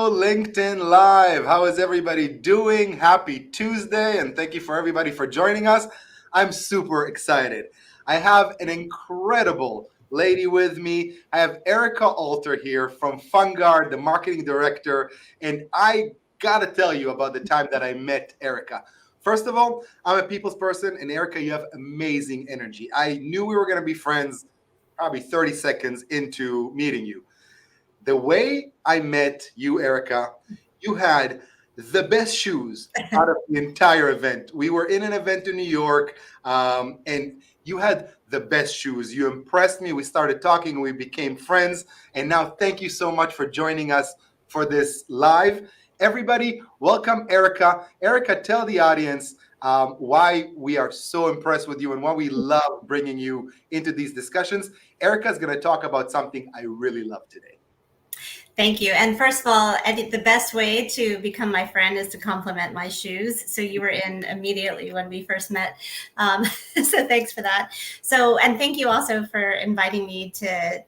Hello, LinkedIn Live. How is everybody doing? Happy Tuesday, and thank you for everybody for joining us. I'm super excited. I have an incredible lady with me. I have Erika Alter here from FundGuard, the marketing director, and I gotta tell you about the time that I met Erika. First of all, I'm a people's person, and Erika, you have amazing energy. I knew we were gonna be friends probably 30 seconds into meeting you. The way I met you, Erika, you had the best shoes out of the entire event. We were in an event in New York, and you had the best shoes. You impressed me. We started talking, we became friends. And now, thank you so much for joining us for this live. Everybody, welcome Erika. Erika, tell the audience why we are so impressed with you and why we love bringing you into these discussions. Erika is going to talk about something I really love today. Thank you. And first of all, I think the best way to become my friend is to compliment my shoes. So you were in immediately when we first met. So thanks for that. So, and thank you also for inviting me to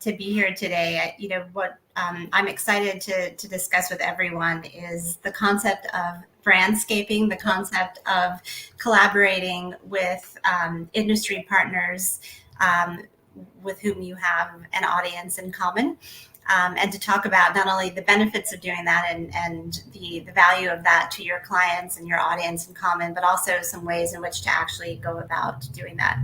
be here today. What I'm excited to discuss with everyone is the concept of brandscaping, the concept of collaborating with industry partners with whom you have an audience in common. And to talk about not only the benefits of doing that and the value of that to your clients and your audience in common, but also some ways in which to actually go about doing that.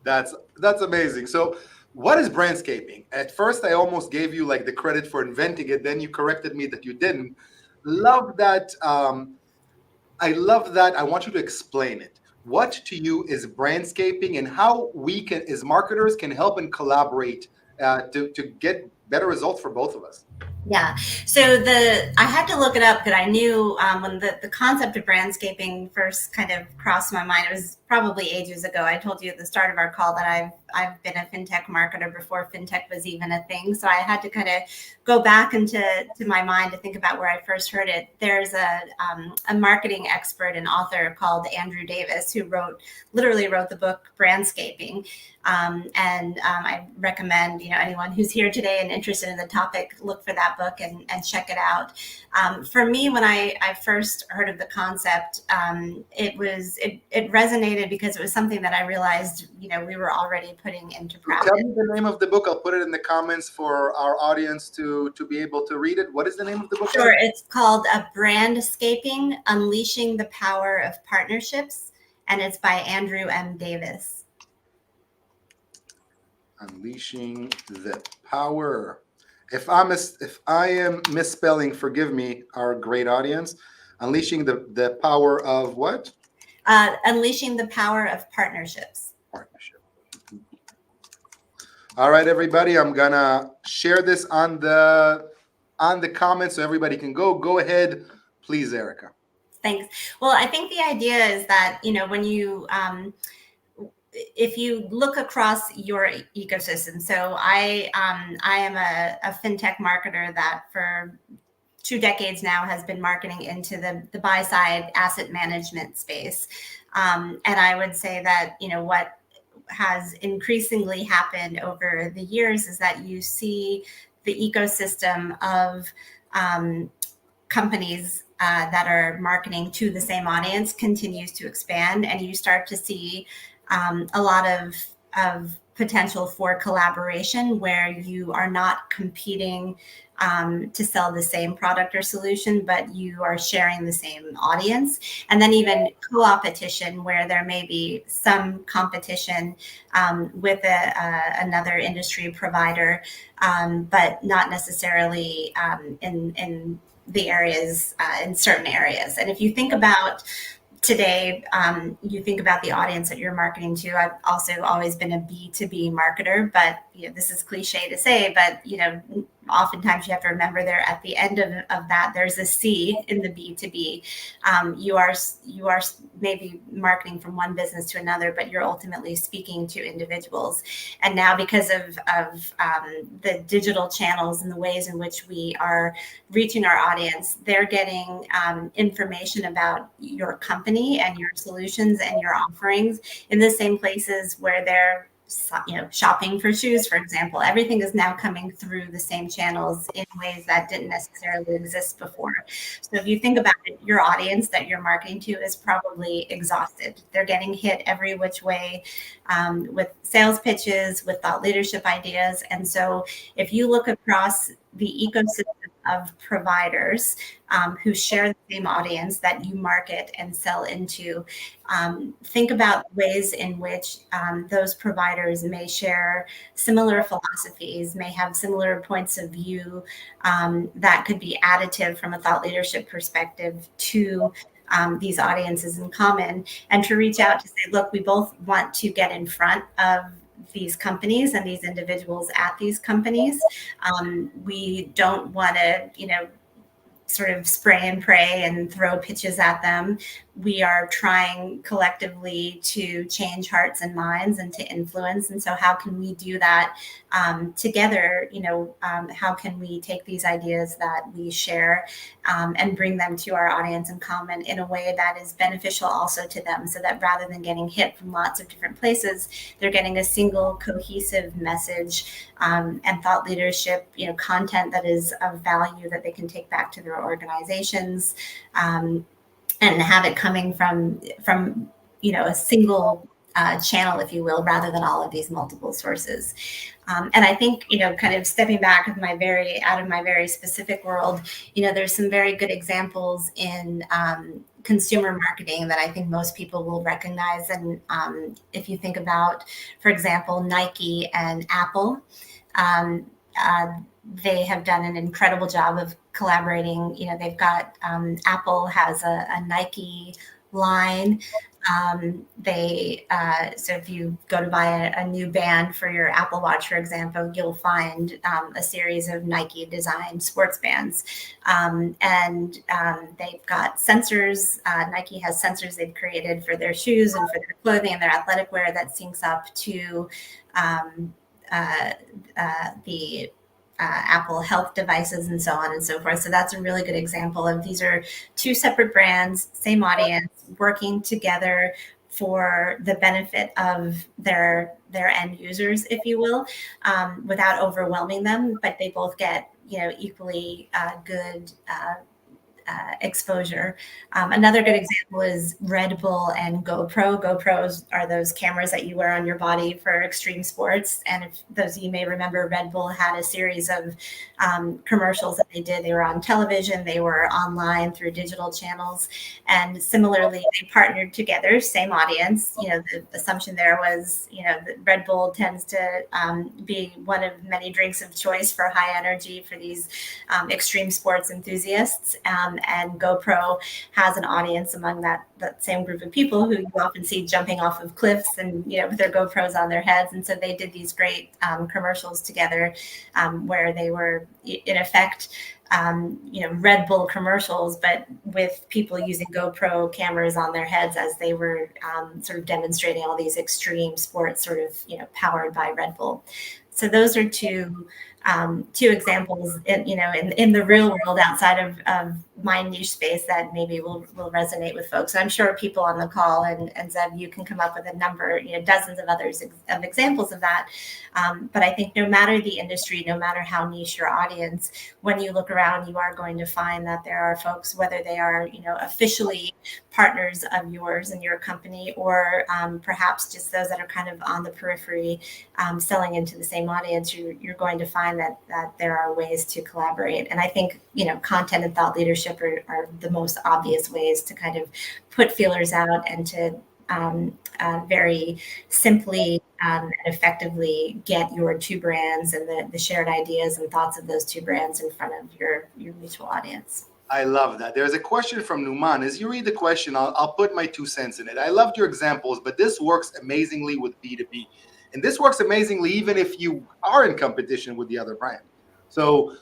That's amazing. So what is brandscaping? At first, I almost gave you like the credit for inventing it. Then you corrected me that you didn't. Love that. I love that. I want you to explain it. What to you is brandscaping and how we can, as marketers, can help and collaborate to get better results for both of us. Yeah. So I had to look it up because I knew when the concept of brandscaping first kind of crossed my mind, it was probably ages ago. I told you at the start of our call that I've been a fintech marketer before fintech was even a thing. So I had to kind of go back into my mind to think about where I first heard it. There's a marketing expert and author called Andrew Davis who literally wrote the book Brandscaping. I recommend anyone who's here today and interested in the topic, look for that book and check it out. For me, when I first heard of the concept, it resonated because it was something that I realized we were already putting into practice. Tell me the name of the book. I'll put it in the comments for our audience to be able to read it. What is the name of the book? Sure, it's called Brandscaping: Unleashing the Power of Partnerships, and it's by Andrew M. Davis. Unleashing the Power. If I am misspelling, forgive me, our great audience. Unleashing the power of what? Unleashing the Power of Partnerships. Partnership. All right, everybody. I'm gonna share this on the comments so everybody can go ahead, please, Erika. Thanks. Well, I think the idea is that when you if you look across your ecosystem, so I am a fintech marketer that for 2 decades now has been marketing into the buy side asset management space, and I would say that what has increasingly happened over the years is that you see the ecosystem of companies that are marketing to the same audience continues to expand, and you start to see a lot of potential for collaboration where you are not competing to sell the same product or solution, but you are sharing the same audience. And then even co-opetition where there may be some competition with another industry provider, but not necessarily in the areas, in certain areas. And if you think about today, you think about the audience that you're marketing to. I've also always been a B2B marketer, but this is cliche to say, but oftentimes you have to remember there at the end of that, there's a C in the B2B. You are maybe marketing from one business to another, but you're ultimately speaking to individuals. And now because of the digital channels and the ways in which we are reaching our audience, they're getting information about your company and your solutions and your offerings in the same places where they're shopping for shoes, for example. Everything is now coming through the same channels in ways that didn't necessarily exist before. So if you think about it, your audience that you're marketing to is probably exhausted. They're getting hit every which way with sales pitches, with thought leadership ideas. And so if you look across the ecosystem of providers who share the same audience that you market and sell into, think about ways in which those providers may share similar philosophies, may have similar points of view that could be additive from a thought leadership perspective to these audiences in common, and to reach out to say, look, we both want to get in front of these companies and these individuals at these companies. We don't want to, sort of spray and pray and throw pitches at them. We are trying collectively to change hearts and minds and to influence. And so how can we do that together? How can we take these ideas that we share and bring them to our audience in common in a way that is beneficial also to them, so that rather than getting hit from lots of different places, they're getting a single cohesive message and thought leadership, content that is of value that they can take back to their organizations, and have it coming from a single channel, if you will, rather than all of these multiple sources. And I think, kind of stepping back out of my very specific world, there's some very good examples in consumer marketing that I think most people will recognize. And if you think about, for example, Nike and Apple, they have done an incredible job of collaborating. They've got Apple has a Nike line. So if you go to buy a new band for your Apple Watch, for example, you'll find a series of Nike designed sports bands. And they've got sensors. Nike has sensors they've created for their shoes and for their clothing and their athletic wear that syncs up to the Apple Health devices and so on and so forth. So that's a really good example of, these are two separate brands, same audience, working together for the benefit of their end users, if you will, without overwhelming them, but they both get equally good exposure. Another good example is Red Bull and GoPro. GoPros are those cameras that you wear on your body for extreme sports. And if those of you may remember, Red Bull had a series of commercials that they did. They were on television, they were online through digital channels. And similarly, they partnered together, same audience. The assumption there was, that Red Bull tends to be one of many drinks of choice for high energy for these extreme sports enthusiasts. And GoPro has an audience among that same group of people who you often see jumping off of cliffs and with their GoPros on their heads. And so they did these great commercials together where they were in effect Red Bull commercials, but with people using GoPro cameras on their heads as they were sort of demonstrating all these extreme sports, sort of powered by Red Bull. So those are two examples in the real world outside of my niche space that maybe will resonate with folks. And I'm sure people on the call and Zeb, you can come up with a number, dozens of others of examples of that. But I think no matter the industry, no matter how niche your audience, when you look around, you are going to find that there are folks, whether they are, officially partners of yours and your company, or perhaps just those that are kind of on the periphery selling into the same audience, you're going to find that there are ways to collaborate. And I think, content and thought leadership are the most obvious ways to kind of put feelers out and to very simply and effectively get your two brands and the shared ideas and thoughts of those two brands in front of your mutual audience. I love that. There's a question from Numan. As you read the question, I'll put my 2 cents in it. I loved your examples, but this works amazingly with B2B. And this works amazingly even if you are in competition with the other brand. So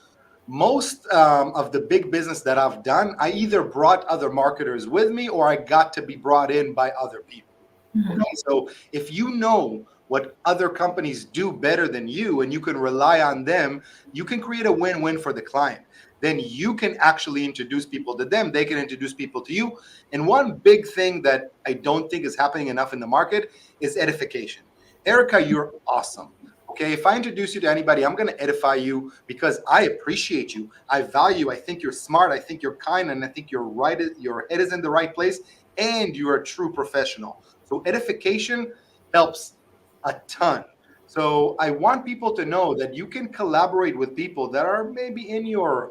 most of the big business that I've done, I either brought other marketers with me or I got to be brought in by other people. Mm-hmm. Okay? So if you know what other companies do better than you and you can rely on them, you can create a win-win for the client. Then you can actually introduce people to them. They can introduce people to you. And one big thing that I don't think is happening enough in the market is edification. Erika, you're awesome. Okay, if I introduce you to anybody, I'm going to edify you because I appreciate you. I value. I think you're smart. I think you're kind, and I think you're right. Your head is in the right place, and you're a true professional. So edification helps a ton. So I want people to know that you can collaborate with people that are maybe in your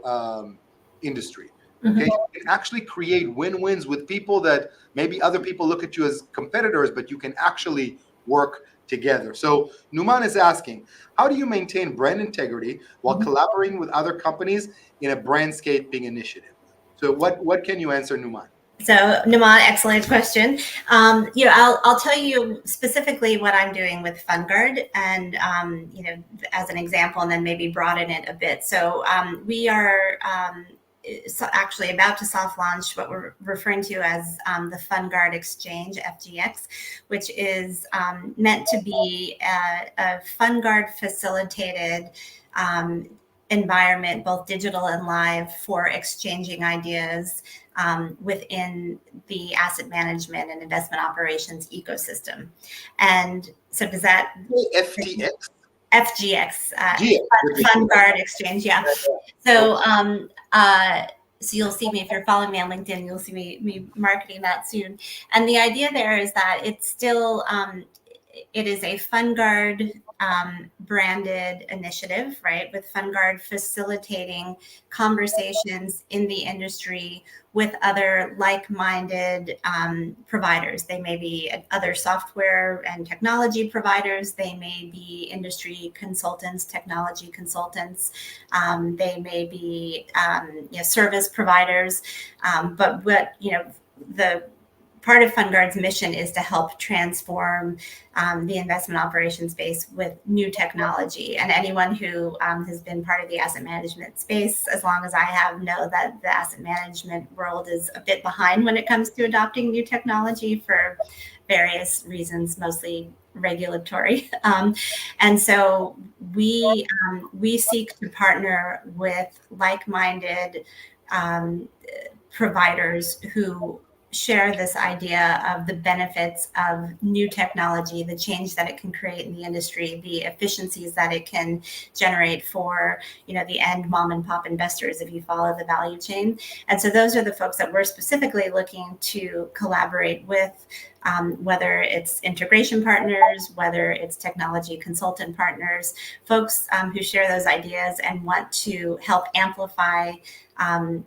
industry. Okay, Mhm. you can actually create win-wins with people that maybe other people look at you as competitors, but you can actually work together. So Numan is asking, how do you maintain brand integrity while Mhm. collaborating with other companies in a brandscaping initiative? So what can you answer, Numan? So, Naman, excellent question. I'll tell you specifically what I'm doing with FundGuard, and as an example, and then maybe broaden it a bit. So, we are actually about to soft launch what we're referring to as the FundGuard Exchange (FGX), which is meant to be a FundGuard facilitated environment, both digital and live, for exchanging ideas within the asset management and investment operations ecosystem. And so does that FTX? FGX, GX. Fund Guard Exchange, yeah. So so you'll see me if you're following me on LinkedIn, you'll see me marketing that soon. And the idea there is that it's still it is a FundGuard branded initiative, right? With FundGuard facilitating conversations in the industry with other like-minded providers. They may be other software and technology providers. They may be industry consultants, technology consultants. They may be service providers. But what the part of FundGuard's mission is to help transform the investment operations space with new technology. And anyone who has been part of the asset management space, as long as I have, know that the asset management world is a bit behind when it comes to adopting new technology for various reasons, mostly regulatory. And so we seek to partner with like-minded providers who share this idea of the benefits of new technology, the change that it can create in the industry, the efficiencies that it can generate for the end mom and pop investors if you follow the value chain. And so those are the folks that we're specifically looking to collaborate with, whether it's integration partners, whether it's technology consultant partners, folks who share those ideas and want to help amplify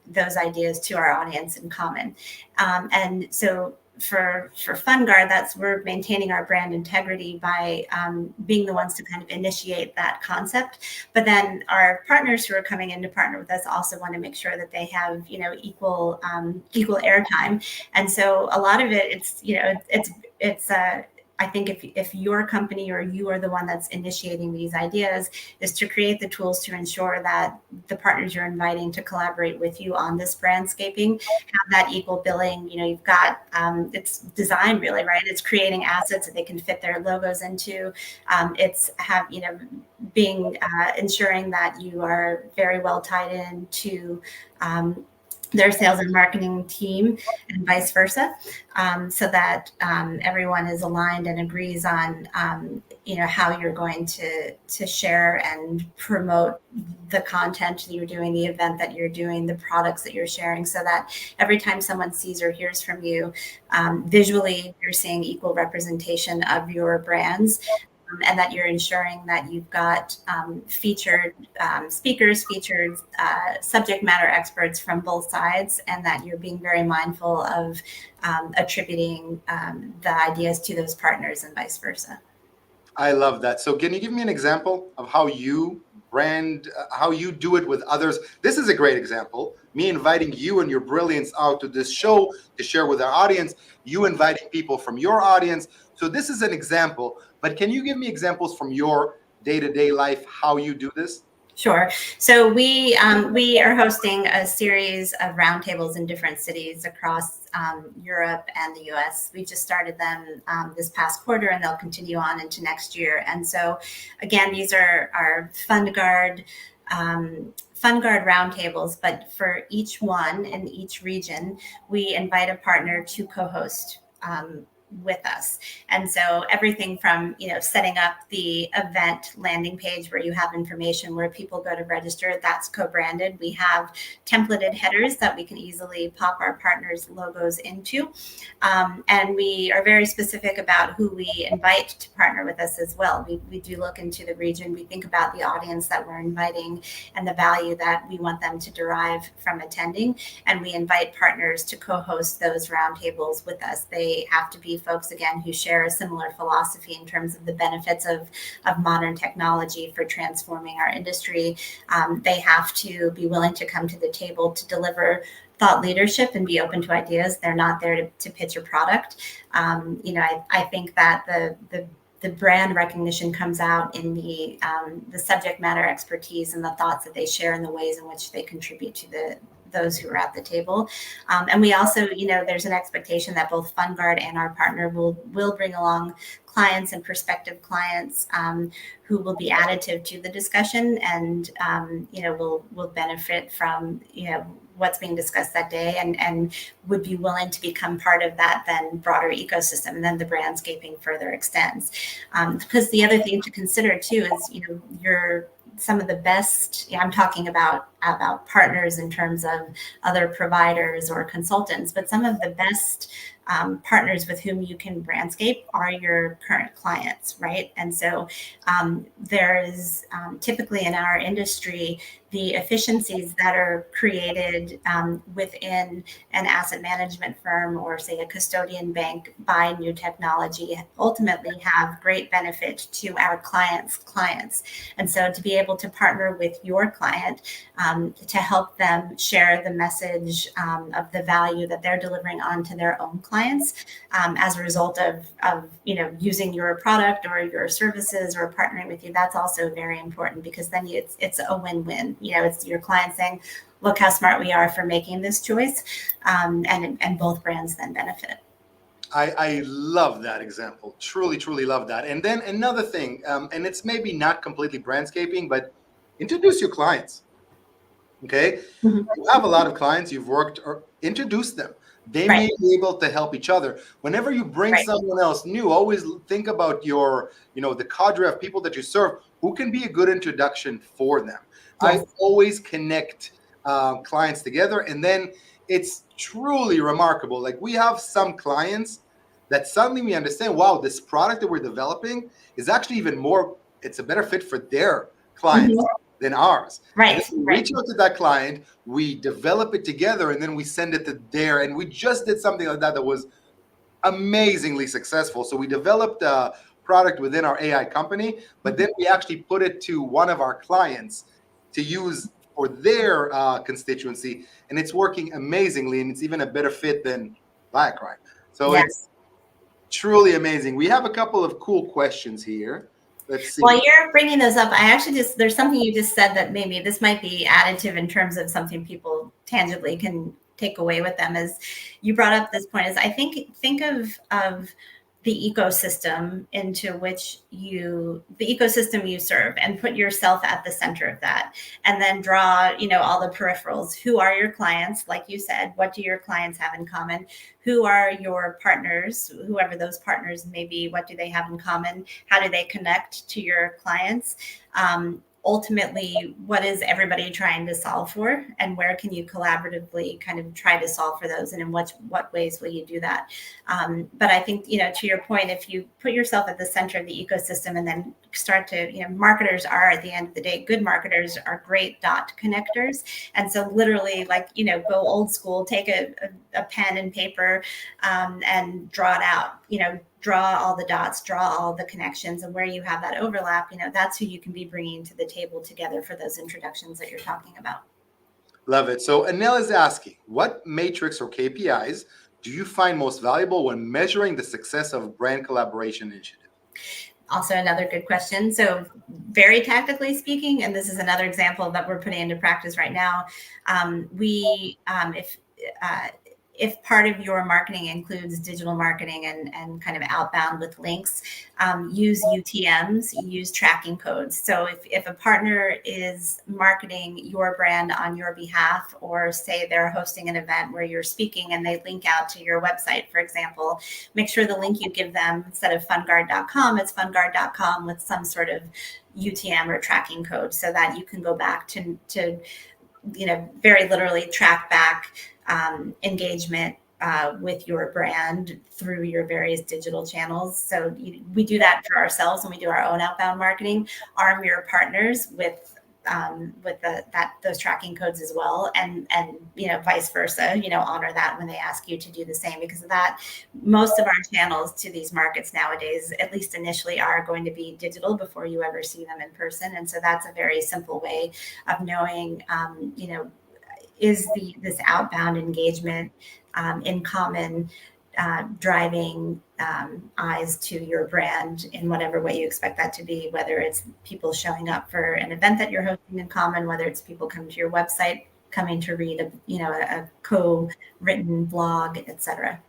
those ideas to our audience in common. And so for FundGuard, we're maintaining our brand integrity by being the ones to kind of initiate that concept. But then our partners who are coming in to partner with us also want to make sure that they have equal airtime. And so a lot of it, it's I think if your company or you are the one that's initiating these ideas, is to create the tools to ensure that the partners you're inviting to collaborate with you on this brandscaping have that equal billing. You've got it's design, really, right? It's creating assets that they can fit their logos into. It's being ensuring that you are very well tied in to their sales and marketing team and vice versa, so that everyone is aligned and agrees on how you're going to share and promote the content that you're doing, the event that you're doing, the products that you're sharing, so that every time someone sees or hears from you, visually you're seeing equal representation of your brands. And that you're ensuring that you've got featured speakers, featured subject matter experts from both sides, and that you're being very mindful of attributing the ideas to those partners and vice versa. I love that. So can you give me an example of how you how you do it with others? This is a great example. Me inviting you and your brilliance out to this show to share with our audience, you inviting people from your audience. So this is an example, but can you give me examples from your day-to-day life, how you do this? Sure. So we are hosting a series of roundtables in different cities across Europe and the U.S. We just started them this past quarter, and they'll continue on into next year. And so, again, these are our FundGuard roundtables, but for each one in each region, we invite a partner to co-host with us. And so everything from, setting up the event landing page where you have information where people go to register, that's co-branded. We have templated headers that we can easily pop our partners' logos into. And we are very specific about who we invite to partner with us as well. We do look into the region. We think about the audience that we're inviting and the value that we want them to derive from attending. And we invite partners to co-host those roundtables with us. They have to be folks, again, who share a similar philosophy in terms of the benefits of modern technology for transforming our industry. They have to be willing to come to the table to deliver thought leadership and be open to ideas. They're not there to pitch a product. I think that the brand recognition comes out in the subject matter expertise and the thoughts that they share and the ways in which they contribute to those who are at the table. And we also, there's an expectation that both FundGuard and our partner will bring along clients and prospective clients who will be additive to the discussion and, will benefit from, what's being discussed that day and would be willing to become part of that then broader ecosystem. And then the brandscaping further extends. Because the other thing to consider too is, you're some of the best, I'm talking about partners in terms of other providers or consultants, but some of the best partners with whom you can brandscape are your current clients, right? And so there's typically in our industry, the efficiencies that are created within an asset management firm or say a custodian bank by new technology ultimately have great benefit to our clients. And so to be able to partner with your client to help them share the message of the value that they're delivering onto their own clients as a result of using your product or your services or partnering with you, that's also very important because then it's a win-win. It's your client saying, look how smart we are for making this choice, and both brands then benefit. I love that example. Truly, truly love that. And then another thing, and it's maybe not completely brandscaping, but introduce your clients. Okay. Mm-hmm. You have a lot of clients you've worked, or introduce them. They Right. may be able to help each other. Whenever you bring Right. someone else new, always think about your, the cadre of people that you serve, who can be a good introduction for them. Yes. I always connect clients together, and then it's truly remarkable. Like we have some clients that suddenly we understand, wow, this product that we're developing is actually even more, it's a better fit for their clients than ours. Right. And then we reach out to that client, we develop it together, and then we send it to there. And we just did something like that was amazingly successful. So we developed a product within our AI company, but then we actually put it to one of our clients to use for their constituency, and it's working amazingly, and it's even a better fit than BlackRock. So It's truly amazing. We have a couple of cool questions here. Let's see. While you're bringing those up, I actually there's something you just said that maybe this might be additive in terms of something people tangibly can take away with them. Is you brought up this point is I think of the ecosystem the ecosystem you serve and put yourself at the center of that, and then draw, all the peripherals. Who are your clients? Like you said, what do your clients have in common? Who are your partners? Whoever those partners may be, what do they have in common? How do they connect to your clients? Ultimately, what is everybody trying to solve for, and where can you collaboratively kind of try to solve for those, and in what ways will you do that? But I think, to your point, if you put yourself at the center of the ecosystem and then start to, marketers are, at the end of the day, good marketers are great dot connectors. And so literally, go old school, take a pen and paper and draw it out, draw all the dots, draw all the connections, and where you have that overlap, that's who you can be bringing to the table together for those introductions that you're talking about. Love it. So Anel is asking, what matrix or KPIs do you find most valuable when measuring the success of brand collaboration initiative? Also another good question. So very tactically speaking, and this is another example that we're putting into practice right now, if part of your marketing includes digital marketing and kind of outbound with links, use UTMs, use tracking codes. So if a partner is marketing your brand on your behalf, or say they're hosting an event where you're speaking and they link out to your website, for example, make sure the link you give them, instead of FundGuard.com, it's FundGuard.com with some sort of UTM or tracking code, so that you can go back to very literally track back engagement with your brand through your various digital channels. So we do that for ourselves when we do our own outbound marketing. Arm your partners with those tracking codes as well, and vice versa. Honor that when they ask you to do the same, because of that, most of our channels to these markets nowadays, at least initially, are going to be digital before you ever see them in person. And so that's a very simple way of knowing, is this outbound engagement in common driving eyes to your brand in whatever way you expect that to be, whether it's people showing up for an event that you're hosting in common, whether it's people coming to your website, coming to read a co-written blog, etc.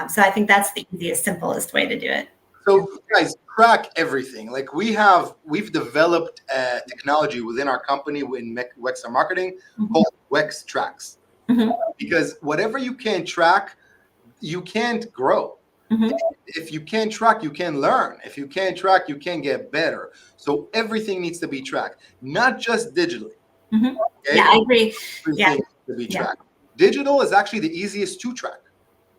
So I think that's the easiest, simplest way to do it. So guys, track everything. Like we've developed technology within our company in Wexar Marketing called Wex Tracks. Because whatever you can't track, you can't grow. If you can't track, you can learn. If you can't track, you can get better. So everything needs to be tracked, not just digitally. Okay? Yeah, I agree. Everything needs to be tracked. Digital is actually the easiest to track.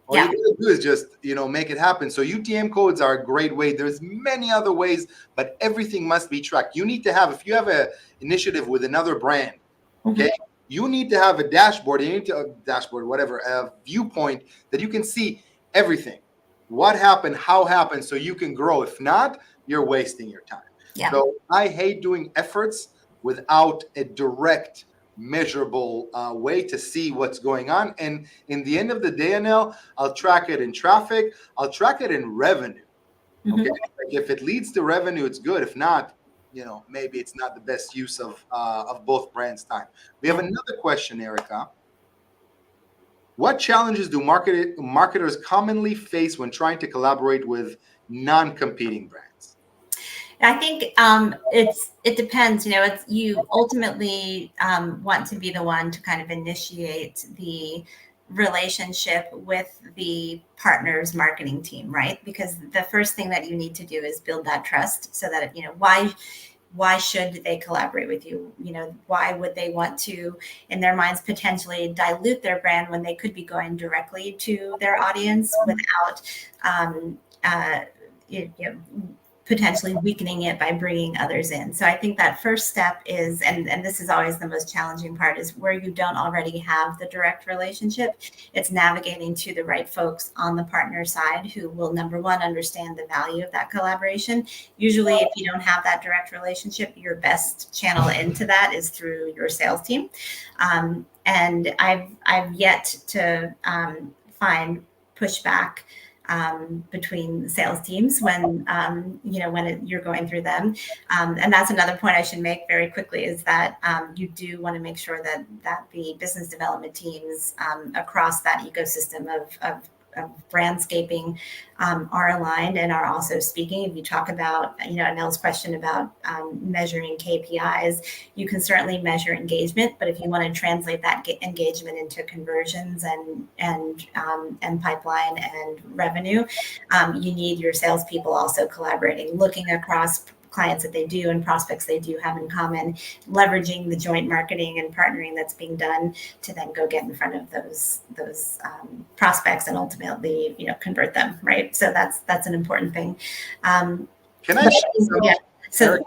All you gotta do is just, make it happen. So UTM codes are a great way. There's many other ways, but everything must be tracked. You need to have, if you have an initiative with another brand, okay, you need to have a dashboard. You need to a viewpoint that you can see everything. What happened, how happened, so you can grow. If not, you're wasting your time. Yeah. So I hate doing efforts without a direct, measurable way to see what's going on. And in the end of the day, Anel, I'll track it in traffic. I'll track it in revenue. Okay, like if it leads to revenue, it's good. If not, maybe it's not the best use of both brands' time. We have another question, Erika. What challenges do marketers commonly face when trying to collaborate with non-competing brands? I think it depends. You ultimately want to be the one to kind of initiate the relationship with the partner's marketing team, right? Because the first thing that you need to do is build that trust, so that why should they collaborate with you? Why would they want to, in their minds, potentially dilute their brand when they could be going directly to their audience without potentially weakening it by bringing others in. So I think that first step is, and this is always the most challenging part, is where you don't already have the direct relationship. It's navigating to the right folks on the partner side who will, number one, understand the value of that collaboration. Usually, if you don't have that direct relationship, your best channel into that is through your sales team. And I've yet to find pushback between sales teams when you're going through them. And that's another point I should make very quickly, is that you do want to make sure that the business development teams across that ecosystem of brandscaping are aligned and are also speaking. If you talk about, Anel's question about measuring KPIs, you can certainly measure engagement, but if you want to translate that engagement into conversions and pipeline and revenue, you need your salespeople also collaborating, looking across clients that they do and prospects they do have in common, leveraging the joint marketing and partnering that's being done to then go get in front of those prospects and ultimately convert them, right? So that's an important thing. Can I share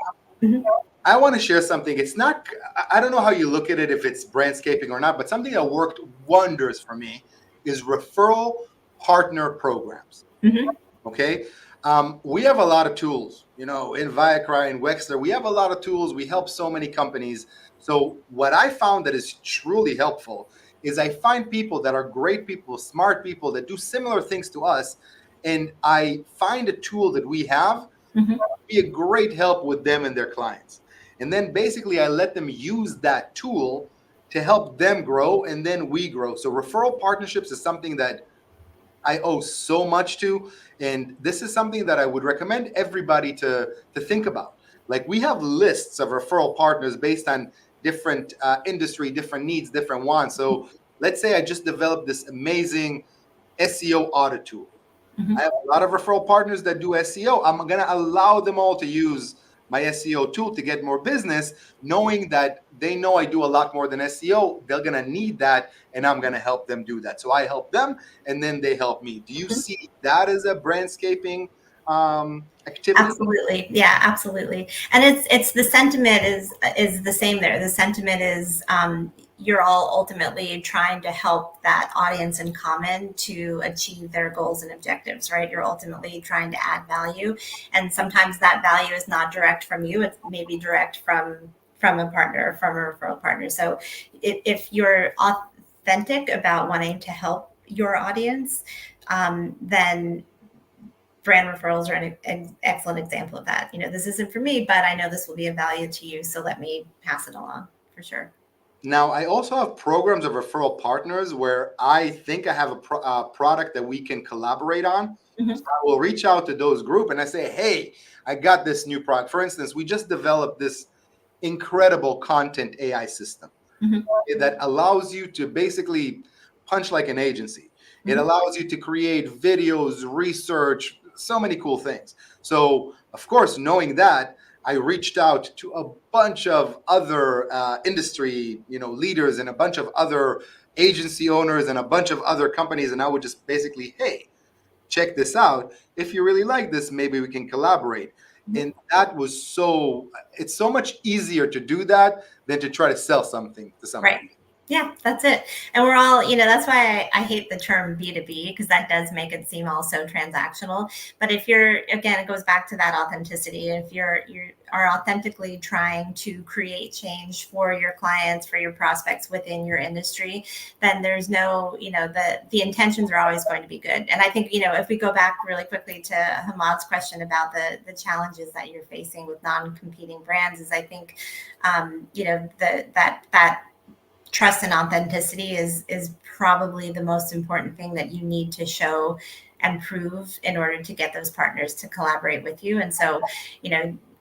I want to share something. It's not, I don't know how you look at it, if it's brandscaping or not, but something that worked wonders for me is referral partner programs. Okay. We have a lot of tools, in Viacry and Wexler. We have a lot of tools. We help so many companies. So what I found that is truly helpful is I find people that are great people, smart people that do similar things to us. And I find a tool that we have be a great help with them and their clients. And then basically I let them use that tool to help them grow, and then we grow. So referral partnerships is something that I owe so much to, and this is something that I would recommend everybody to think about. Like, we have lists of referral partners based on different industry, different needs, different wants. So let's say I just developed this amazing SEO audit tool. Mhm. I have a lot of referral partners that do SEO. I'm going to allow them all to use my SEO tool to get more business, knowing that they know I do a lot more than SEO. They're going to need that, and I'm going to help them do that. So I help them, and then they help me. Do you see that as a brandscaping activity? Absolutely. Yeah, absolutely. And it's the sentiment is the same there. The sentiment is you're all ultimately trying to help that audience in common to achieve their goals and objectives, right? You're ultimately trying to add value. And sometimes that value is not direct from you, it's maybe direct from a partner, from a referral partner. So if you're authentic about wanting to help your audience, then brand referrals are an excellent example of that. This isn't for me, but I know this will be of value to you, so let me pass it along, for sure. Now, I also have programs of referral partners where I think I have a product that we can collaborate on. Mhm. So I will reach out to those group and I say, hey, I got this new product. For instance, we just developed this incredible content AI system Mhm. that allows you to basically punch like an agency. It Mhm. allows you to create videos, research, so many cool things. So, of course, knowing that, I reached out to a bunch of other industry, leaders, and a bunch of other agency owners, and a bunch of other companies, and I would just basically, hey, check this out. If you really like this, maybe we can collaborate. Mhm. And that was it's so much easier to do that than to try to sell something to somebody. Right. Yeah, that's it. And we're all, that's why I hate the term B2B, because that does make it seem all so transactional. But if again, it goes back to that authenticity. If you are authentically trying to create change for your clients, for your prospects within your industry, then there's no, the intentions are always going to be good. And I think, if we go back really quickly to Hamad's question about the challenges that you're facing with non-competing brands, is I think, that trust and authenticity is probably the most important thing that you need to show and prove in order to get those partners to collaborate with you. And so,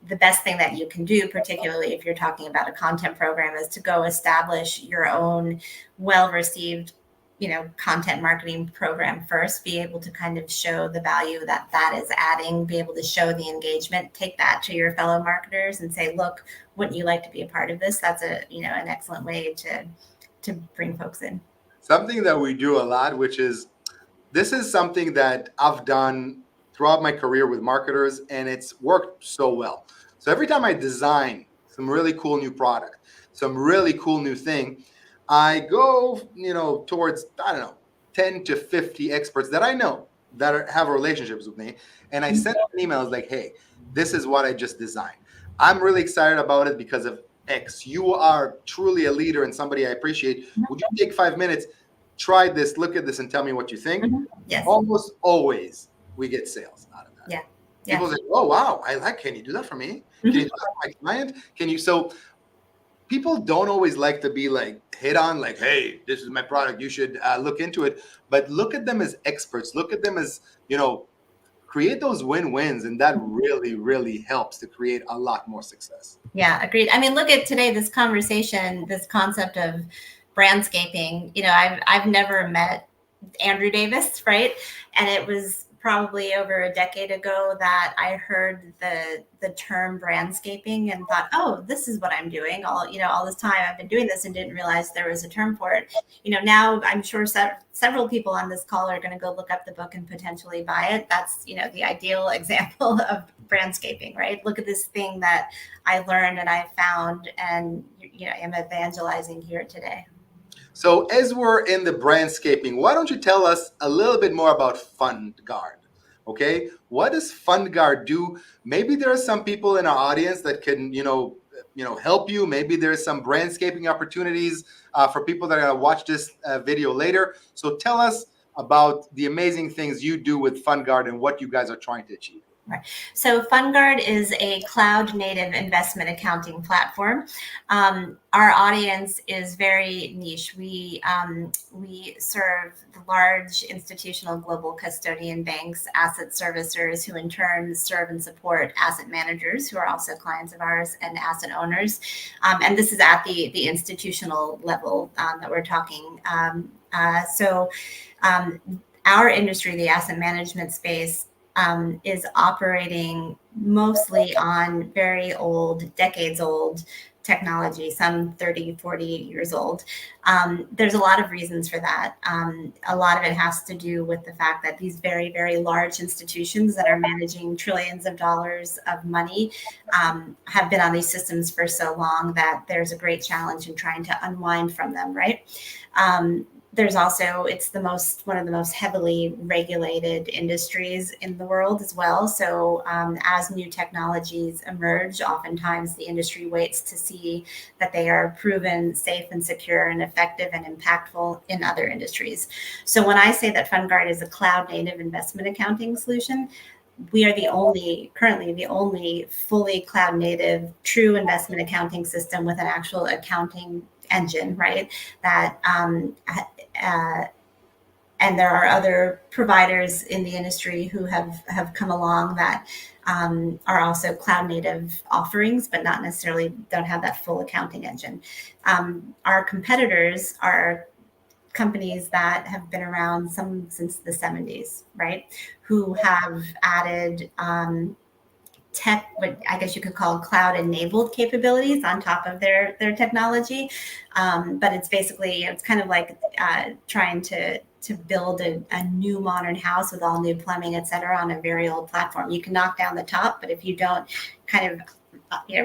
the best thing that you can do, particularly if you're talking about a content program, is to go establish your own well-received content marketing program first. Be able to kind of show the value that is adding, be able to show the engagement, take that to your fellow marketers and say, look, wouldn't you like to be a part of this? That's an excellent way to bring folks in. Something that we do a lot, this is something that I've done throughout my career with marketers, and it's worked so well. So every time I design some really cool new product, some really cool new thing, I go, towards, I don't know, 10 to 50 experts that I know that have relationships with me. And I send them emails like, hey, this is what I just designed. I'm really excited about it because of X. You are truly a leader and somebody I appreciate. Would you take 5 minutes, try this, look at this, and tell me what you think? Mm-hmm. Yes. Almost always we get sales out of that. Yeah. People say, oh, wow, can you do that for me? Can you do that for my client? So people don't always like to be like hit on, like, hey, this is my product, you should look into it. But look at them as experts. Look at them as, create those win-wins. And that really, really helps to create a lot more success. Yeah, agreed. I mean, look at today, this conversation, this concept of brandscaping. I've never met Andrew Davis, right? And it was probably over a decade ago that I heard the term brandscaping and thought, oh, this is what I'm doing. All this time I've been doing this and didn't realize there was a term for it. Now I'm sure several people on this call are going to go look up the book and potentially buy it. That's, the ideal example of brandscaping, right? Look at this thing that I learned and I found and, am evangelizing here today. So as we're in the brandscaping, why don't you tell us a little bit more about FundGuard? Okay, what does FundGuard do? Maybe there are some people in our audience that can, help you. Maybe there's some brandscaping opportunities for people that are going to watch this video later. So tell us about the amazing things you do with FundGuard and what you guys are trying to achieve. Right. So FundGuard is a cloud-native investment accounting platform. Our audience is very niche. We serve the large institutional global custodian banks, asset servicers, who in turn serve and support asset managers, who are also clients of ours, and asset owners. And this is at the institutional level that we're talking. Our industry, the asset management space, is operating mostly on very old, decades old technology, some 30, 40 years old. There's a lot of reasons for that. A lot of it has to do with the fact that these very, very large institutions that are managing trillions of dollars of money have been on these systems for so long that there's a great challenge in trying to unwind from them, right? There's also, it's one of the most heavily regulated industries in the world as well. So as new technologies emerge, oftentimes the industry waits to see that they are proven safe and secure and effective and impactful in other industries. So when I say that FundGuard is a cloud native investment accounting solution, we are currently the only fully cloud native true investment accounting system with an actual accounting engine, right? And there are other providers in the industry who have come along that are also cloud native offerings, but not necessarily don't have that full accounting engine. Our competitors are companies that have been around since the 70s, right? Who have added tech, what I guess you could call cloud-enabled capabilities on top of their technology. But it's basically, it's kind of like trying to build a new modern house with all new plumbing, et cetera, on a very old platform. You can knock down the top, but if you don't kind of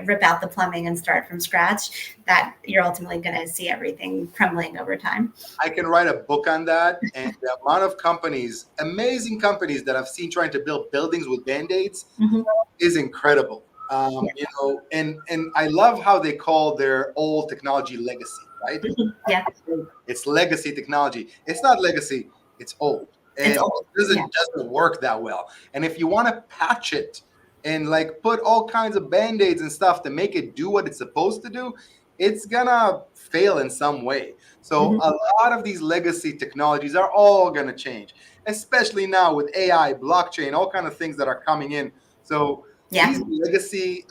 rip out the plumbing and start from scratch, that you're ultimately going to see everything crumbling over time. I can write a book on that. And the amount of companies, amazing companies that I've seen trying to build buildings with Band-Aids is incredible. And I love how they call their old technology legacy, right? Yeah. It's legacy technology. It's not legacy, it's old. And It's old. it doesn't work that well. And if you want to patch it and like put all kinds of Band-Aids and stuff to make it do what it's supposed to do, it's gonna fail in some way. So a lot of these legacy technologies are all gonna change, especially now with AI, blockchain, all kind of things that are coming in. So these legacy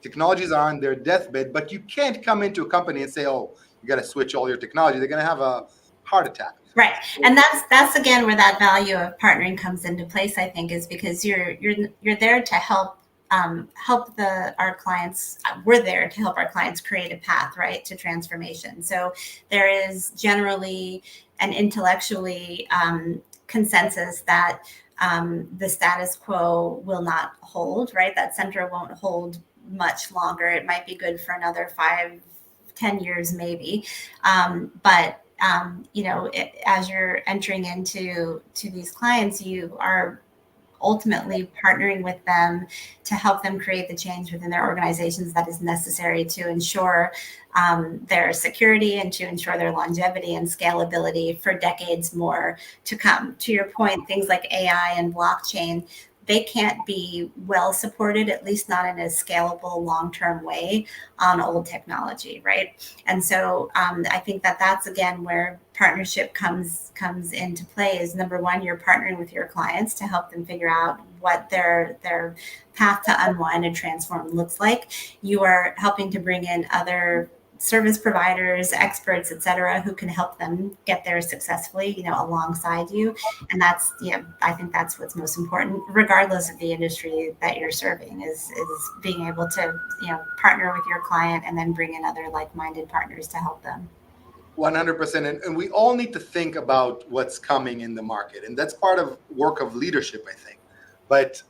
technologies are on their deathbed, but you can't come into a company and say, "Oh, you got to switch all your technology." They're gonna have a heart attack. Right. And that's again where that value of partnering comes into place, I think, is because you're there to help our clients. We're there to help our clients create a path, right, to transformation. So there is generally an intellectually consensus that the status quo will not hold, right? That center won't hold much longer. It might be good for another 5-10 years maybe, but as you're entering into these clients, you are ultimately partnering with them to help them create the change within their organizations that is necessary to ensure their security and to ensure their longevity and scalability for decades more to come. To your point, things like AI and blockchain, they can't be well supported, at least not in a scalable long-term way, on old technology, right? And so I think that's again where partnership comes into play. Is number one, you're partnering with your clients to help them figure out what their path to unwind and transform looks like. You are helping to bring in other service providers, experts, et cetera, who can help them get there successfully, alongside you. And that's, I think that's what's most important, regardless of the industry that you're serving, is being able to, partner with your client and then bring in other like-minded partners to help them. 100%. And we all need to think about what's coming in the market. And that's part of work of leadership, I think. But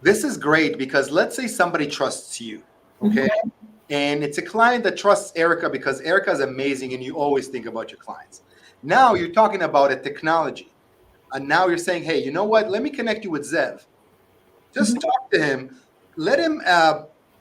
this is great because let's say somebody trusts you, okay? And it's a client that trusts Erika because Erika is amazing and you always think about your clients. Now you're talking about a technology. And now you're saying, hey, you know what? Let me connect you with Zev. Just talk to him. Let him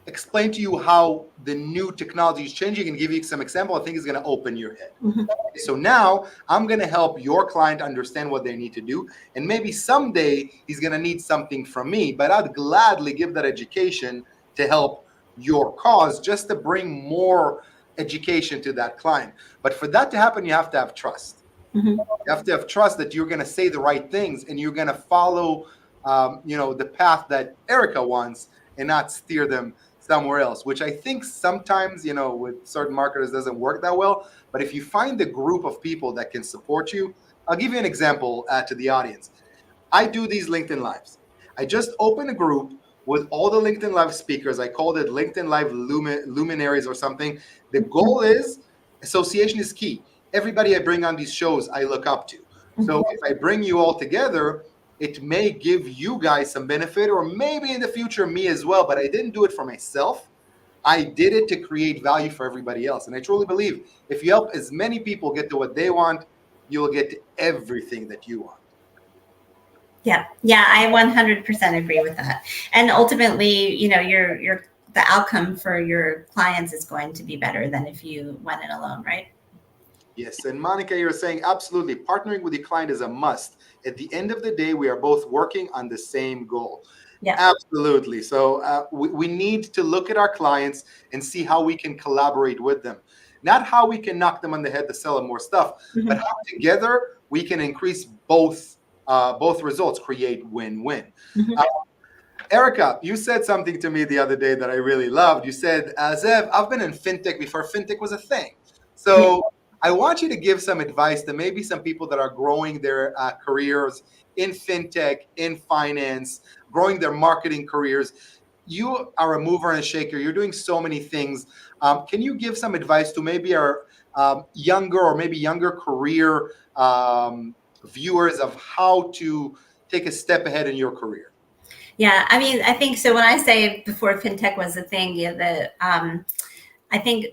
explain to you how the new technology is changing and give you some example. I think is going to open your head. Mm-hmm. So now I'm going to help your client understand what they need to do. And maybe someday he's going to need something from me, but I'd gladly give that education to help your cause, just to bring more education to that client. But for that to happen, you have to have trust. Mm-hmm. You have to have trust that you're going to say the right things and you're going to follow, the path that Erika wants and not steer them somewhere else, which I think sometimes, with certain marketers doesn't work that well. But if you find a group of people that can support you, I'll give you an example to the audience. I do these LinkedIn Lives. I just opened a group with all the LinkedIn Live speakers. I called it LinkedIn Live Luminaries or something. The goal is association is key. Everybody I bring on these shows, I look up to. So if I bring you all together, it may give you guys some benefit, or maybe in the future me as well. But I didn't do it for myself. I did it to create value for everybody else. And I truly believe if you help as many people get to what they want, you'll get to everything that you want. Yeah, I 100% agree with that. And ultimately, your the outcome for your clients is going to be better than if you went it alone, right? Yes, and Monica, you're saying absolutely. Partnering with the client is a must. At the end of the day, we are both working on the same goal. Yeah. Absolutely. So we need to look at our clients and see how we can collaborate with them. Not how we can knock them on the head to sell them more stuff, Mm-hmm. but how together we can increase both results, create win-win. Mm-hmm. Erika, you said something to me the other day that I really loved. You said, Zev, I've been in fintech before fintech was a thing. So I want you to give some advice to maybe some people that are growing their careers in fintech, in finance, growing their marketing careers. You are a mover and a shaker. You're doing so many things. Can you give some advice to maybe our younger career viewers of how to take a step ahead in your career? Yeah, I mean, I think so. When I say before fintech was a thing, I think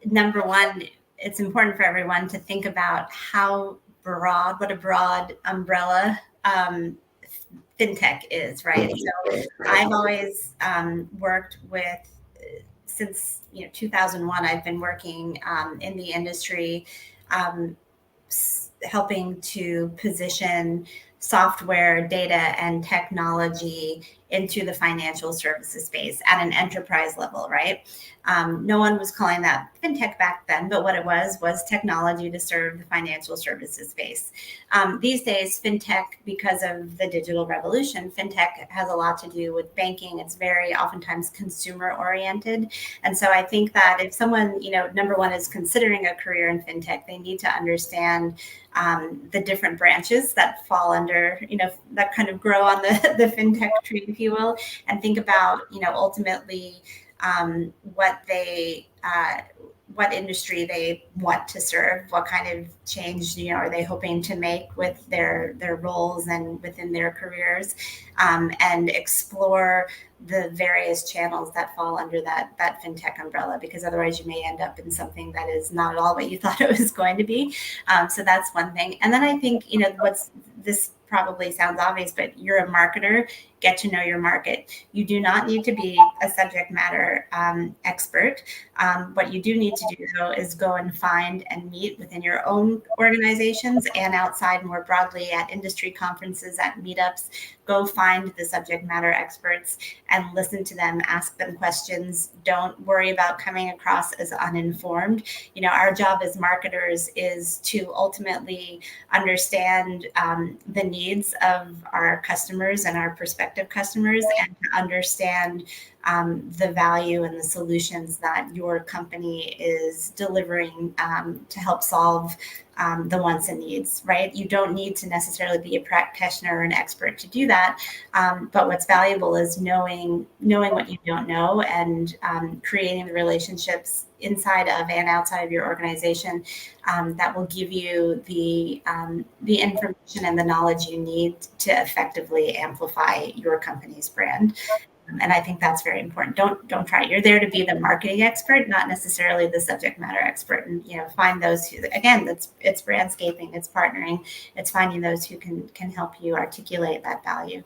number one, it's important for everyone to think about what a broad umbrella fintech is, right? So I've always worked with, since 2001, I've been working in the industry, helping to position software, data, and technology into the financial services space at an enterprise level, right? No one was calling that fintech back then, but what it was technology to serve the financial services space. These days, fintech, because of the digital revolution, fintech has a lot to do with banking. It's very oftentimes consumer oriented. And so I think that if someone, number one, is considering a career in fintech, they need to understand the different branches that fall under, that kind of grow on the fintech tree, if you will, and think about, ultimately what industry they want to serve, what kind of change, are they hoping to make with their roles and within their careers, and explore the various channels that fall under that fintech umbrella, because otherwise you may end up in something that is not at all what you thought it was going to be. So that's one thing. And then I think, this probably sounds obvious, but you're a marketer, get to know your market. You do not need to be a subject matter expert. What you do need to do, though, is go and find and meet within your own organizations and outside more broadly at industry conferences, at meetups. Go find the subject matter experts and listen to them, ask them questions. Don't worry about coming across as uninformed. Our job as marketers is to ultimately understand the needs of our customers and our prospective customers, and to understand the value and the solutions that your company is delivering to help solve the wants and needs, right? You don't need to necessarily be a practitioner or an expert to do that. But what's valuable is knowing what you don't know, and creating the relationships inside of and outside of your organization that will give you the information and the knowledge you need to effectively amplify your company's brand. And I think that's very important. Don't try it. You're there to be the marketing expert, not necessarily the subject matter expert. And find those who, again, it's brandscaping, it's partnering, it's finding those who can help you articulate that value.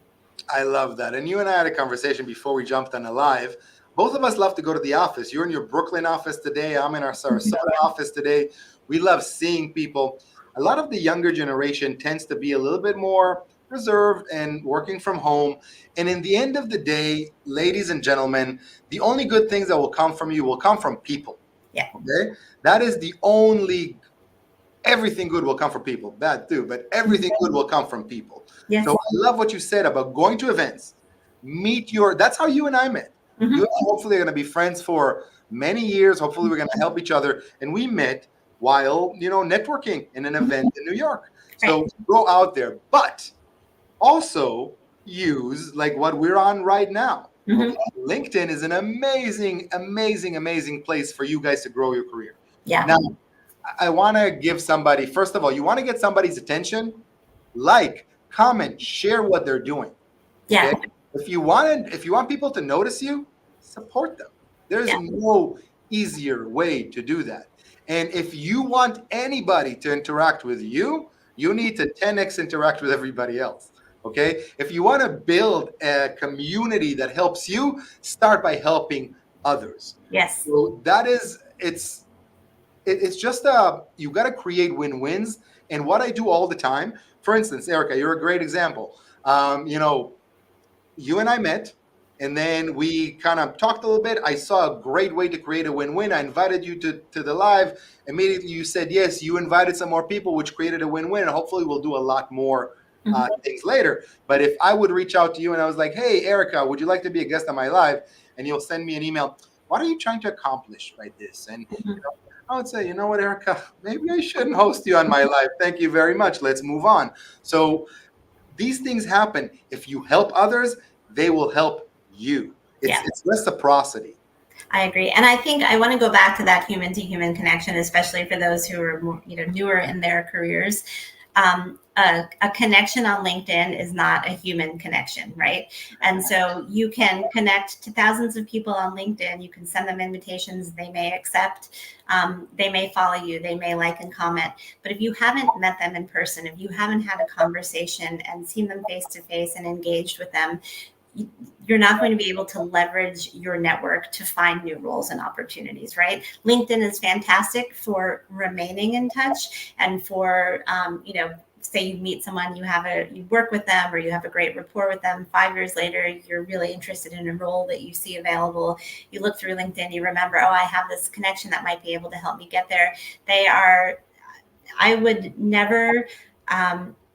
I love that. And you and I had a conversation before we jumped on a live. both of us love to go to the office. You're in your Brooklyn office today. I'm in our Sarasota office today. We love seeing people. A lot of the younger generation tends to be a little bit more reserved and working from home. And in the end of the day, ladies and gentlemen, the only good things that will come from you will come from people. Yeah. Okay? That is the only, everything good will come from people. Bad too, but everything good will come from people. Yes. So I love what you said about going to events. That's how you and I met. Mhm. You and I hopefully are going to be friends for many years. Hopefully we're going to help each other. And we met while, networking in an event in New York. So go out there, but also use like what we're on right now. Mhm. LinkedIn is an amazing, amazing, amazing place for you guys to grow your career. Yeah. Now, I want to give somebody, first of all, you want to get somebody's attention, like, comment, share what they're doing. Yeah. Okay? If you want people to notice you, support them. There's Yeah. no easier way to do that. And if you want anybody to interact with you, you need to 10x interact with everybody else. Okay? If you want to build a community that helps you, start by helping others. Yes. So it's just you got to create win-wins. And what I do all the time, for instance, Erika, you're a great example. You and I met, and then we kind of talked a little bit. I saw a great way to create a win-win. I invited you to the live. Immediately you said yes. You invited some more people, which created a win-win. And hopefully we'll do a lot more things later. But if I would reach out to you and I was like, hey, Erika, would you like to be a guest on my live? And you'll send me an email. What are you trying to accomplish by this? And I would say, you know what, Erika, maybe I shouldn't host you on my live. Thank you very much. Let's move on. So these things happen. If you help others, they will help you. It's reciprocity. I agree. And I think I want to go back to that human to human connection, especially for those who are more, newer in their careers. A connection on LinkedIn is not a human connection, right? And so you can connect to thousands of people on LinkedIn. You can send them invitations. They may accept. They may follow you. They may like and comment. But if you haven't met them in person, if you haven't had a conversation and seen them face to face and engaged with them, you're not going to be able to leverage your network to find new roles and opportunities, right? LinkedIn is fantastic for remaining in touch and for, say you meet someone, you work with them or you have a great rapport with them. 5 years later, you're really interested in a role that you see available. You look through LinkedIn, you remember, I have this connection that might be able to help me get there. I would never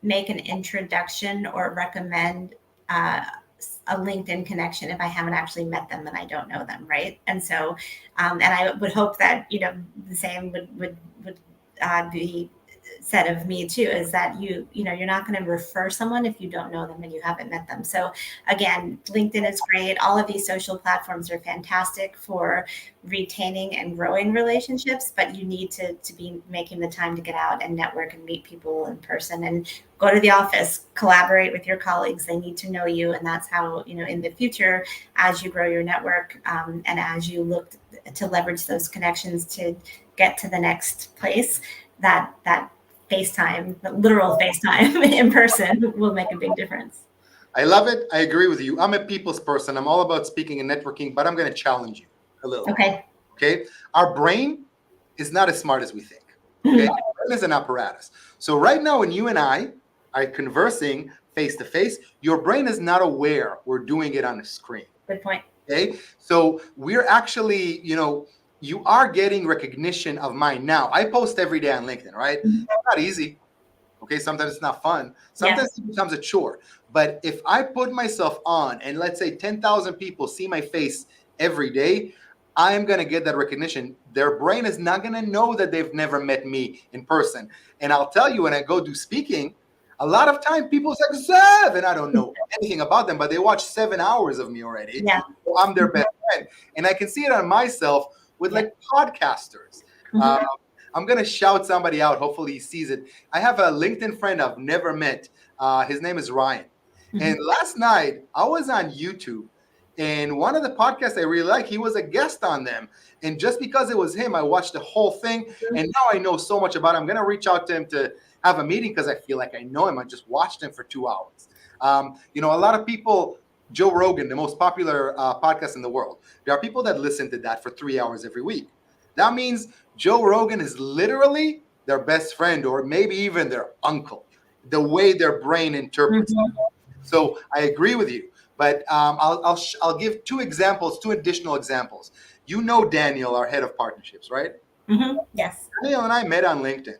make an introduction or recommend a LinkedIn connection if I haven't actually met them and I don't know them, right? And so, and I would hope that the same would be said of me too, is that you're not going to refer someone if you don't know them and you haven't met them. So again, LinkedIn is great. All of these social platforms are fantastic for retaining and growing relationships, but you need to be making the time to get out and network and meet people in person and go to the office, collaborate with your colleagues. They need to know you. And that's how, in the future, as you grow your network and as you look to leverage those connections to get to the next place, that FaceTime, the literal FaceTime in person will make a big difference. I love it. I agree with you. I'm a people's person. I'm all about speaking and networking, but I'm going to challenge you a little. Okay. Our brain is not as smart as we think. Okay. Our brain is an apparatus. So right now, when you and I are conversing face to face, your brain is not aware we're doing it on a screen. Good point. Okay. So we're actually, you are getting recognition of mine now. I post every day on LinkedIn, right? It's not easy. Okay, sometimes it's not fun. Sometimes it becomes a chore. But if I put myself on and let's say 10,000 people see my face every day, I'm going to get that recognition. Their brain is not going to know that they've never met me in person. And I'll tell you, when I go do speaking, a lot of time people say, Zev, and I don't know anything about them, but they watch 7 hours of me already. Yeah. So I'm their best friend. And I can see it on myself with like podcasters. I'm going to shout somebody out. Hopefully he sees it. I have a LinkedIn friend I've never met. His name is Ryan. And last night I was on YouTube and one of the podcasts I really like, he was a guest on them. And just because it was him, I watched the whole thing. And now I know so much about him. I'm going to reach out to him to have a meeting because I feel like I know him. I just watched him for 2 hours. A lot of people Joe Rogan, the most popular podcast in the world. There are people that listen to that for 3 hours every week. That means Joe Rogan is literally their best friend or maybe even their uncle, the way their brain interprets. Mhm. So I agree with you. But I'll give two examples, two additional examples. You know Daniel, our head of partnerships, right? Yes. Daniel and I met on LinkedIn.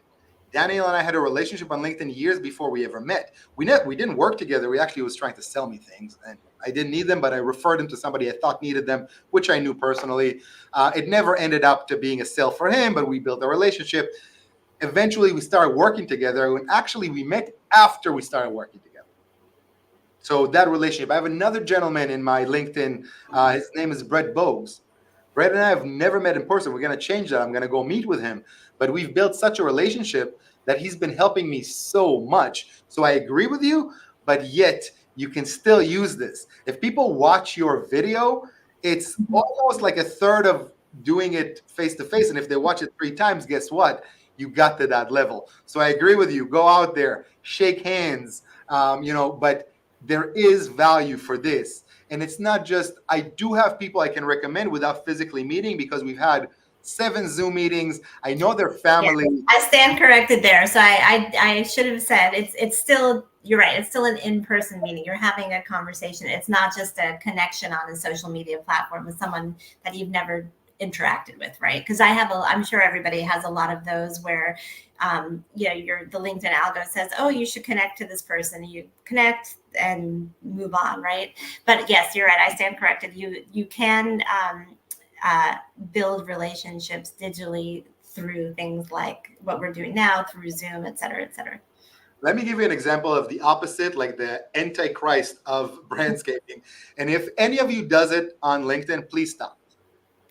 Daniel and I had a relationship on LinkedIn years before we ever met. We didn't work together. We actually was trying to sell me things, and I didn't need them, but I referred him to somebody I thought needed them, which I knew personally. It never ended up to being a sale for him, but we built a relationship. Eventually, we started working together, and actually, we met after we started working together. So that relationship. I have another gentleman in my LinkedIn. His name is Brett Bogues. Brett and I have never met in person. We're going to change that. I'm going to go meet with him. But we've built such a relationship that he's been helping me so much. So I agree with you, but yet you can still use this. If people watch your video, it's almost like a third of doing it face to face. And if they watch it 3 times, guess what? You got to that level. So I agree with you. Go out there, shake hands, but there is value for this. And it's not just, I do have people I can recommend without physically meeting because we've had 7 Zoom meetings. I know their family. Yeah, I stand corrected there. So I should have said it's still, you're right. It's still an in-person meeting. You're having a conversation. It's not just a connection on a social media platform with someone that you've never interacted with, right? Because I'm sure everybody has a lot of those where, the LinkedIn algo says, oh, you should connect to this person. You connect and move on, right? But yes, you're right. I stand corrected. You can build relationships digitally through things like what we're doing now, through Zoom, et cetera, et cetera. Let me give you an example of the opposite, like the antichrist of brandscaping. And if any of you does it on LinkedIn, please stop.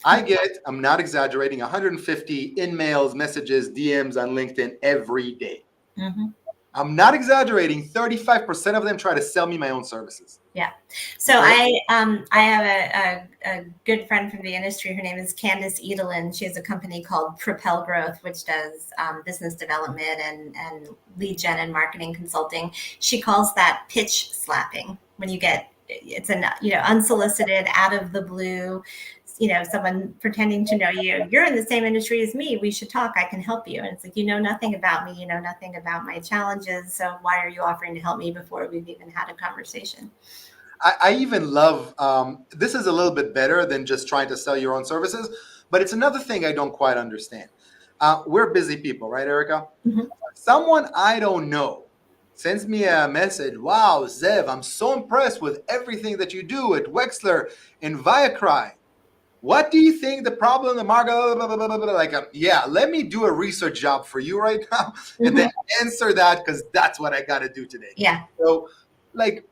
I'm not exaggerating, 150 in-mails, messages, DMs on LinkedIn every day. Mm-hmm. I'm not exaggerating. 35% of them try to sell me my own services. Yeah. So okay. I have a good friend from the industry. Her name is Candace Edelin. She has a company called Propel Growth, which does business development and lead gen and marketing consulting. She calls that pitch slapping. When you get, it's an unsolicited, out of the blue, someone pretending to know you. You're in the same industry as me. We should talk. I can help you. And it's like, you know nothing about me. You know nothing about my challenges. So why are you offering to help me before we've even had a conversation? I even love, this is a little bit better than just trying to sell your own services, but it's another thing I don't quite understand. We're busy people, right, Erika? Mm-hmm. Someone I don't know sends me a message. Wow, Zev, I'm so impressed with everything that you do at Wexler and Viacry. What do you think the problem, the market, like, yeah, let me do a research job for you right now and then answer that because that's what I got to do today. Yeah. So,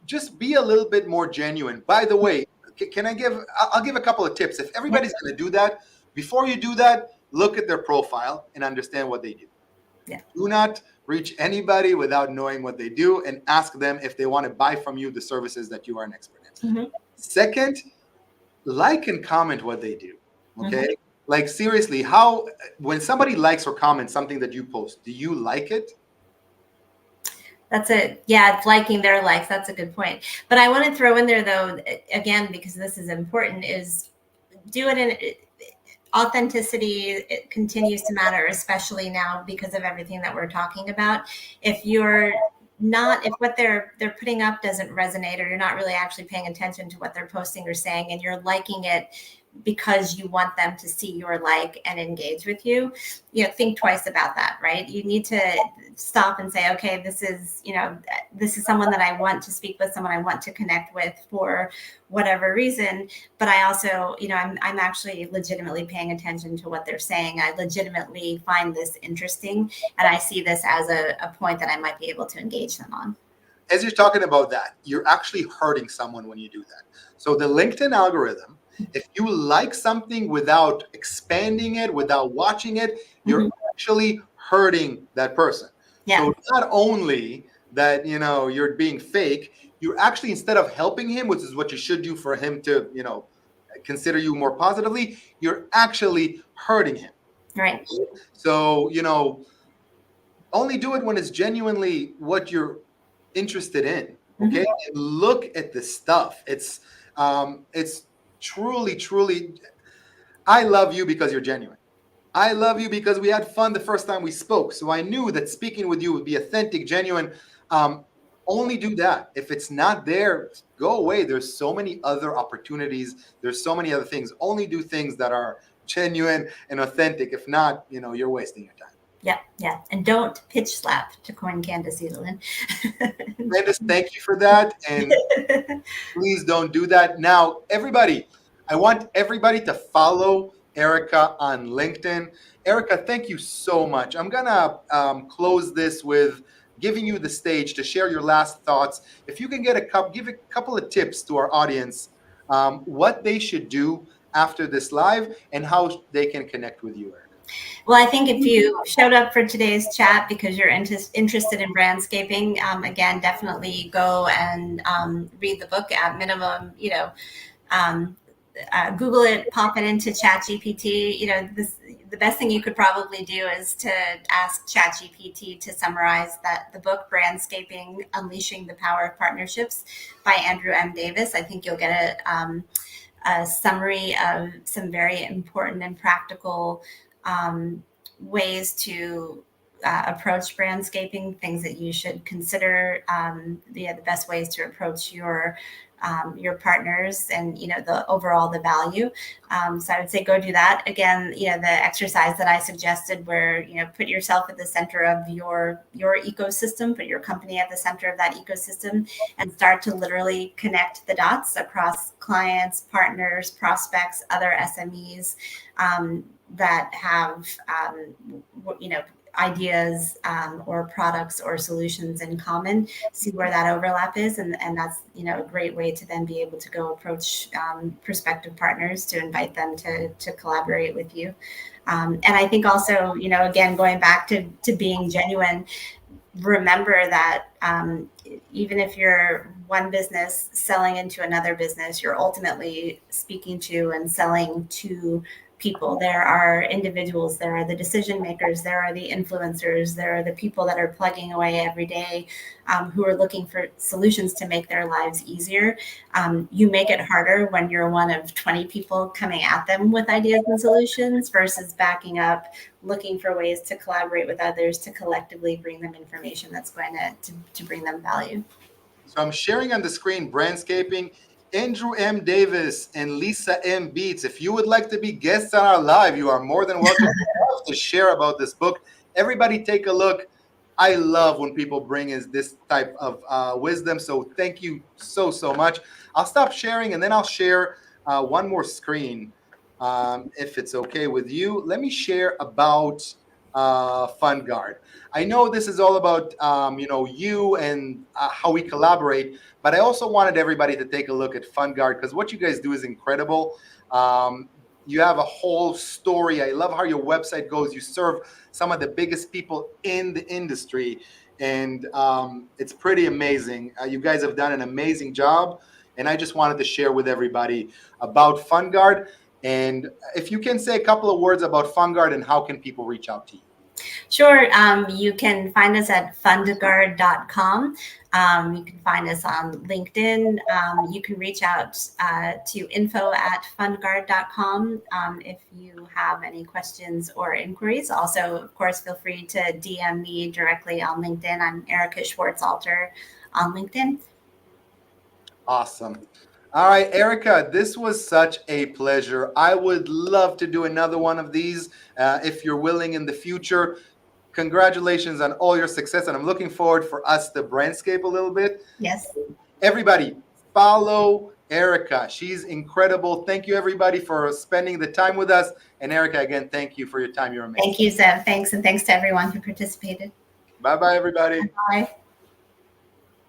just be a little bit more genuine. By the way, I'll give a couple of tips. If everybody's going to do that, before you do that, look at their profile and understand what they do. Yeah. Do not reach anybody without knowing what they do and ask them if they want to buy from you the services that you are an expert in. Mm-hmm. Second, like and comment what they do. Okay. Mm-hmm. Like, seriously, when somebody likes or comments something that you post, do you like it? That's it. Yeah, it's liking their likes. That's a good point. But I want to throw in there, though, again, because this is important, is do it in authenticity. It continues to matter, especially now because of everything that we're talking about. If what they're putting up doesn't resonate, or you're not really actually paying attention to what they're posting or saying, and you're liking it because you want them to see your like and engage with you, think twice about that, right? You need to stop and say, okay, this is someone that I want to speak with, someone I want to connect with for whatever reason. But I also, I'm actually legitimately paying attention to what they're saying. I legitimately find this interesting, and I see this as a point that I might be able to engage them on. As you're talking about that, you're actually hurting someone when you do that. So the LinkedIn algorithm, if you like something without expanding it, without watching it, you're actually hurting that person. Yeah. So not only that, you're being fake, you're actually, instead of helping him, which is what you should do for him to, consider you more positively, you're actually hurting him. Right. So, only do it when it's genuinely what you're interested in. Okay, and look at the stuff. It's truly, truly. I love you because you're genuine. I love you because we had fun the first time we spoke. So I knew that speaking with you would be authentic, genuine. Um, Only do that. If it's not there, go away. There's so many other opportunities. There's so many other things. Only do things that are genuine and authentic. If not, you're wasting your time. Yeah. And don't pitch slap, to coin Candace Edelin. Candace, thank you for that. And please don't do that. Now, everybody, I want everybody to follow Erika on LinkedIn. Erika, thank you so much. I'm going to close this with giving you the stage to share your last thoughts. If you can give a couple of tips to our audience, what they should do after this live and how they can connect with you, Erika. Well, I think if you showed up for today's chat because you're interested in brandscaping, again, definitely go and read the book at minimum. Google it, pop it into ChatGPT. The best thing you could probably do is to ask ChatGPT to summarize the book Brandscaping: Unleashing the Power of Partnerships by Andrew M. Davis. I think you'll get a summary of some very important and practical ways to approach brandscaping, things that you should consider, the best ways to approach your partners and, the value. So I would say go do that. Again, the exercise that I suggested where, put yourself at the center of your ecosystem, put your company at the center of that ecosystem and start to literally connect the dots across clients, partners, prospects, other SMEs that have, ideas or products or solutions in common, see where that overlap is. And that's, a great way to then be able to go approach prospective partners to invite them to collaborate with you. And I think also, again, going back to being genuine, remember that even if you're one business selling into another business, you're ultimately speaking to and selling to people. There are individuals, there are the decision makers, there are the influencers, there are the people that are plugging away every day who are looking for solutions to make their lives easier. You make it harder when you're one of 20 people coming at them with ideas and solutions versus backing up, looking for ways to collaborate with others to collectively bring them information that's going to bring them value. So I'm sharing on the screen Brandscaping, Andrew M. Davis and Lisa M. Beats. If you would like to be guests on our live, you are more than welcome to share about this book. Everybody take a look. I love when people bring in this type of wisdom. So thank you so much. I'll stop sharing and then I'll share one more screen if it's okay with you. Let me share about FundGuard. I know this is all about you and how we collaborate, but I also wanted everybody to take a look at FundGuard because what you guys do is incredible. You have a whole story. I love how your website goes. You serve some of the biggest people in the industry, and it's pretty amazing. You guys have done an amazing job, and I just wanted to share with everybody about FundGuard. And if you can say a couple of words about FundGuard and how can people reach out to you? Sure. You can find us at fundguard.com. You can find us on LinkedIn. You can reach out to info@fundguard.com if you have any questions or inquiries. Also, of course, feel free to DM me directly on LinkedIn. I'm Erika Alter on LinkedIn. Awesome. All right, Erika, this was such a pleasure. I would love to do another one of these if you're willing in the future. Congratulations on all your success, and I'm looking forward for us to brandscape a little bit. Yes. Everybody, follow Erika. She's incredible. Thank you, everybody, for spending the time with us. And Erika, again, thank you for your time. You're amazing. Thank you, Zev. Thanks, and thanks to everyone who participated. Bye-bye, everybody. Bye.